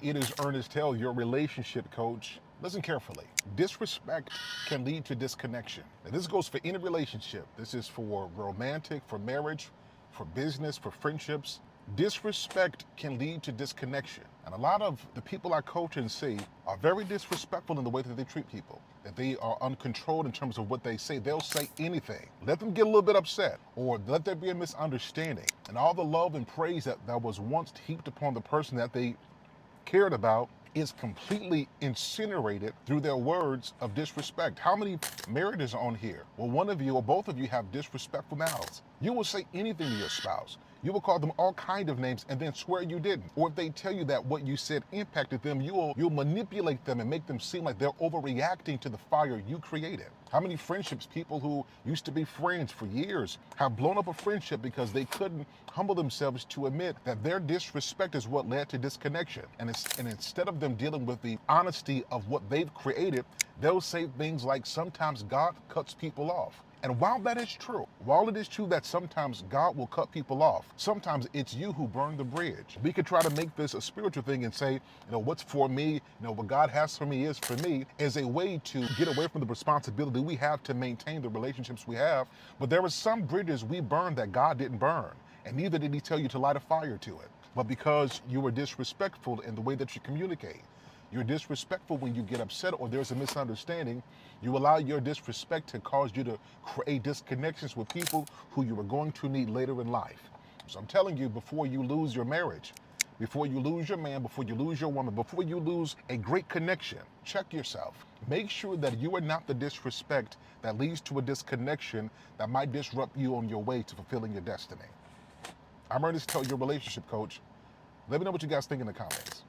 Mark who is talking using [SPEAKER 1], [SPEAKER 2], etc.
[SPEAKER 1] It is Ernest Hale, your relationship coach. Listen carefully. Disrespect can lead to disconnection. Now, this goes for any relationship. This is for romantic, for marriage, for business, for friendships. Disrespect can lead to disconnection. And a lot of the people I coach and see are very disrespectful in the way that they treat people. That they are uncontrolled in terms of what they say. They'll say anything. Let them get a little bit upset, or let there be a misunderstanding. And all the love and praise that was once heaped upon the person that they cared about is completely incinerated through their words of disrespect. How many marriages are on here? Well, one of you or both of you have disrespectful mouths. You will say anything to your spouse. You will call them all kind of names and then swear you didn't. Or if they tell you that what you said impacted them, you'll manipulate them and make them seem like they're overreacting to the fire you created. How many friendships, people who used to be friends for years, have blown up a friendship because they couldn't humble themselves to admit that their disrespect is what led to disconnection. And instead of them dealing with the honesty of what they've created, they'll say things like, sometimes God cuts people off. And while that is true, while it is true that sometimes God will cut people off, sometimes it's you who burn the bridge. We could try to make this a spiritual thing and say, what's for me, what God has for me is for me, as a way to get away from the responsibility we have to maintain the relationships we have. But there are some bridges we burn that God didn't burn, and neither did he tell you to light a fire to it. But because you were disrespectful in the way that you communicate, you're disrespectful when you get upset or there's a misunderstanding, you allow your disrespect to cause you to create disconnections with people who you are going to need later in life. So I'm telling you, before you lose your marriage, before you lose your man, before you lose your woman, before you lose a great connection, check yourself. Make sure that you are not the disrespect that leads to a disconnection that might disrupt you on your way to fulfilling your destiny. I'm Ernest Hale, your relationship coach. Let me know what you guys think in the comments.